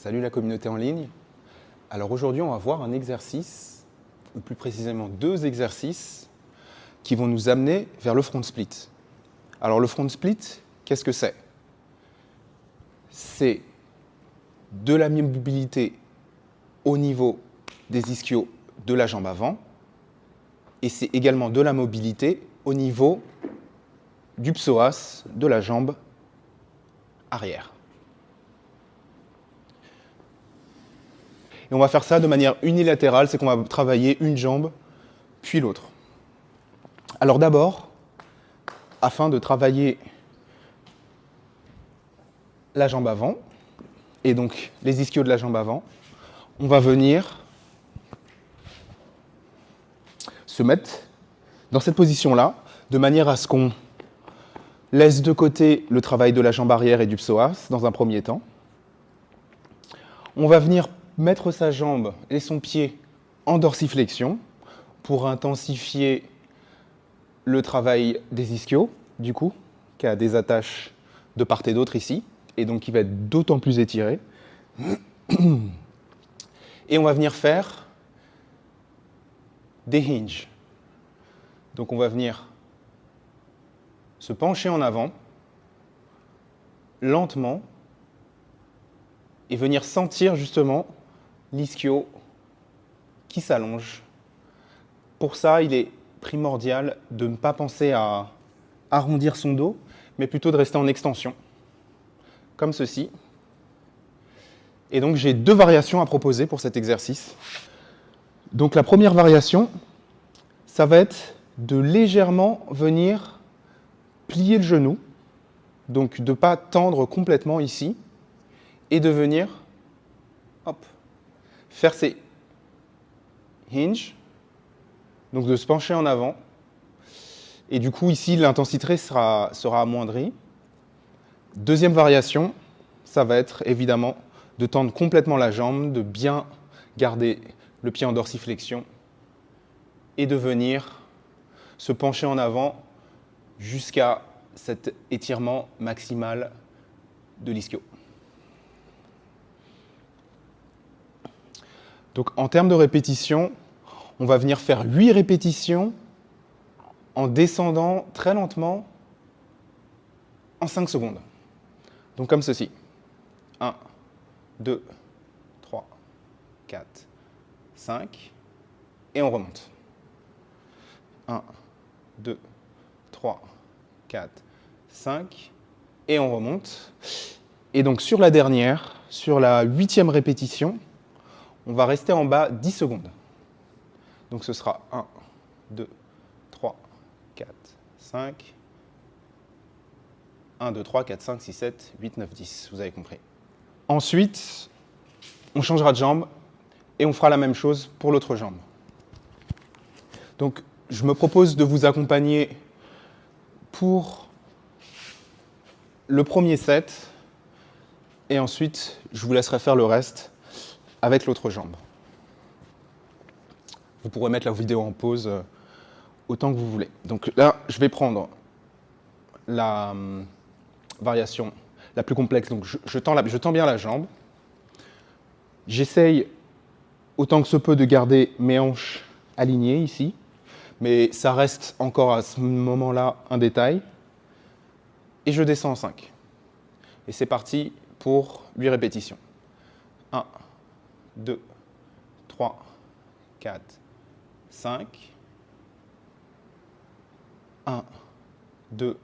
Salut la communauté en ligne. Alors aujourd'hui, on va voir un exercice, ou plus précisément deux exercices, qui vont nous amener vers le front split. Alors le front split, qu'est-ce que c'est? C'est de la mobilité au niveau des ischios de la jambe avant, et c'est également de la mobilité au niveau du psoas de la jambe arrière. Et on va faire ça de manière unilatérale, c'est qu'on va travailler une jambe, puis l'autre. Alors d'abord, afin de travailler la jambe avant, et donc les ischios de la jambe avant, on va venir se mettre dans cette position-là, de manière à ce qu'on laisse de côté le travail de la jambe arrière et du psoas dans un premier temps. On va venir mettre sa jambe et son pied en dorsiflexion pour intensifier le travail des ischios, du coup, qui a des attaches de part et d'autre ici, et donc qui va être d'autant plus étiré. Et on va venir faire des hinges. Donc on va venir se pencher en avant, lentement, et venir sentir justement l'ischio qui s'allonge. Pour ça, il est primordial de ne pas penser à arrondir son dos, mais plutôt de rester en extension, comme ceci. Et donc j'ai deux variations à proposer pour cet exercice. Donc la première variation, ça va être de légèrement venir plier le genou, donc de ne pas tendre complètement ici, et de venir faire ces hinges, donc de se pencher en avant. Et du coup, ici, l'intensité sera amoindrie. Deuxième variation, ça va être évidemment de tendre complètement la jambe, de bien garder le pied en dorsiflexion et de venir se pencher en avant jusqu'à cet étirement maximal de l'ischio. Donc en termes de répétition, on va venir faire 8 répétitions en descendant très lentement en 5 secondes. Donc comme ceci. 1, 2, 3, 4, 5. Et on remonte. 1, 2, 3, 4, 5. Et on remonte. Et donc sur la dernière, sur la 8e répétition, on va rester en bas 10 secondes. Donc ce sera 1, 2, 3, 4, 5. 1, 2, 3, 4, 5, 6, 7, 8, 9, 10. Vous avez compris. Ensuite, on changera de jambe et on fera la même chose pour l'autre jambe. Donc, je me propose de vous accompagner pour le premier set et ensuite, je vous laisserai faire le reste avec l'autre jambe. Vous pourrez mettre la vidéo en pause autant que vous voulez. Donc là, je vais prendre la variation la plus complexe. Donc je tends bien la jambe. J'essaye autant que se peut de garder mes hanches alignées ici, mais ça reste encore à ce moment-là un détail. Et je descends en 5. Et c'est parti pour 8 répétitions. 1, 2, 3, 4, 5. 1, 2,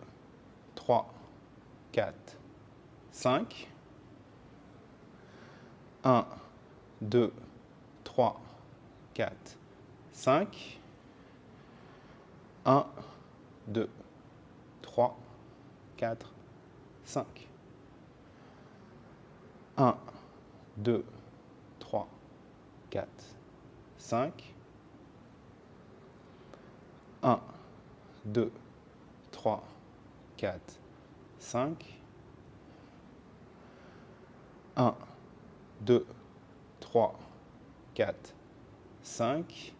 3, 4, 5. 1, 2, 3, 4, 5. 1, 2, 3, 4, 5. 1, 2, 3, 4, 5. 1, 2, 3, 4, 5. 1, 2, 3, 4, 5.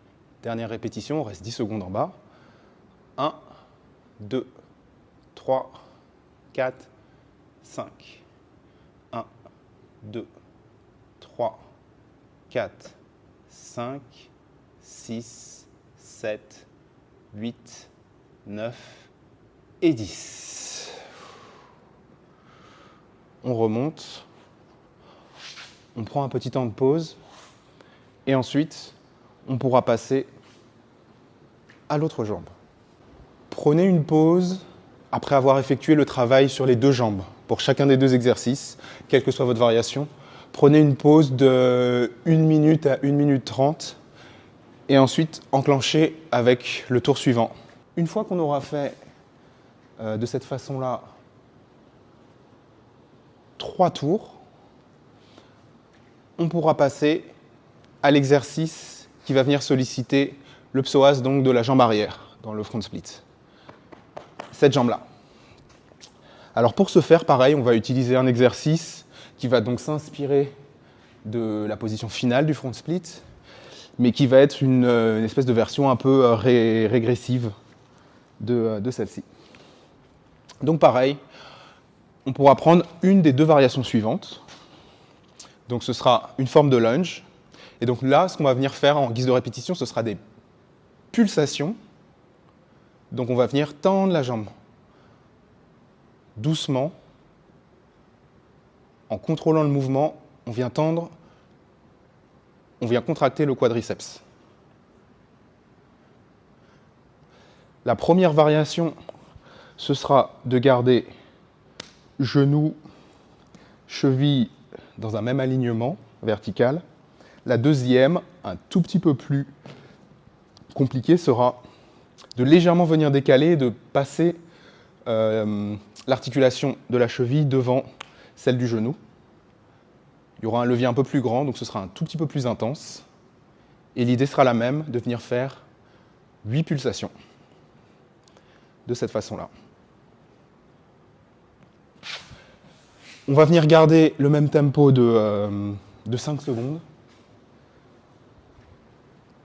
Dernière répétition, on reste 10 secondes en bas. 1, 2, 3, 4, 5. 1, 2, 3, 4, 5, 6, 7, 8, 9 et 10. On remonte, on prend un petit temps de pause et ensuite on pourra passer à l'autre jambe. Prenez une pause après avoir effectué le travail sur les deux jambes pour chacun des deux exercices, quelle que soit votre variation. Prenez une pause de 1 minute à 1 minute 30 et ensuite enclenchez avec le tour suivant. Une fois qu'on aura fait de cette façon-là 3 tours, on pourra passer à l'exercice qui va venir solliciter le psoas donc de la jambe arrière dans le front split. Cette jambe-là. Alors pour ce faire, pareil, on va utiliser un exercice qui va donc s'inspirer de la position finale du front split, mais qui va être une espèce de version un peu régressive de celle-ci. Donc pareil, on pourra prendre une des deux variations suivantes. Donc ce sera une forme de lunge. Et donc là, ce qu'on va venir faire en guise de répétition, ce sera des pulsations. Donc on va venir tendre la jambe doucement. En contrôlant le mouvement, on vient tendre, on vient contracter le quadriceps. La première variation, ce sera de garder genoux, chevilles dans un même alignement vertical. La deuxième, un tout petit peu plus compliquée, sera de légèrement venir décaler et de passer l'articulation de la cheville devant celle du genou. Il y aura un levier un peu plus grand, donc ce sera un tout petit peu plus intense. Et l'idée sera la même, de venir faire 8 pulsations de cette façon-là. On va venir garder le même tempo de 5 secondes.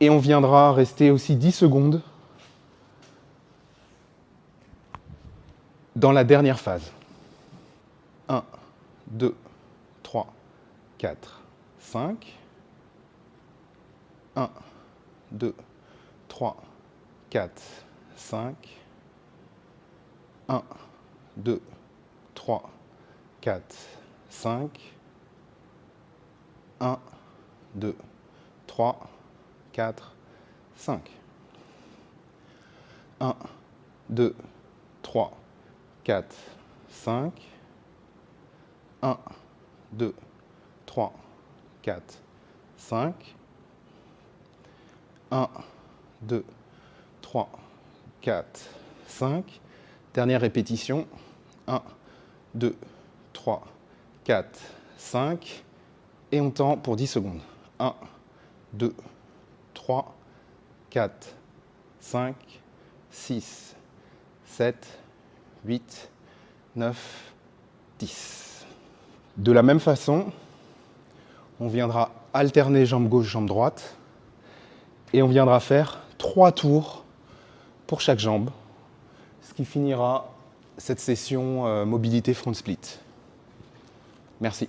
Et on viendra rester aussi 10 secondes dans la dernière phase. 1, 2, 3, 4, 5. 1, 2, 3, 4, 5. 1, 2, 3, 4, 5. 1, 2, 3, 4, 5. 1, 2, 3, 4, 5. 1, 2, 3, 4, 5. 1, 2, 3, 4, 5. Dernière répétition. 1, 2, 3, 4, 5. Et on tend pour 10 secondes. 1, 2, 3, 4, 5, 6, 7, 8, 9, 10. De la même façon, on viendra alterner jambe gauche, jambe droite. Et on viendra faire 3 tours pour chaque jambe, ce qui finira cette session mobilité front split. Merci.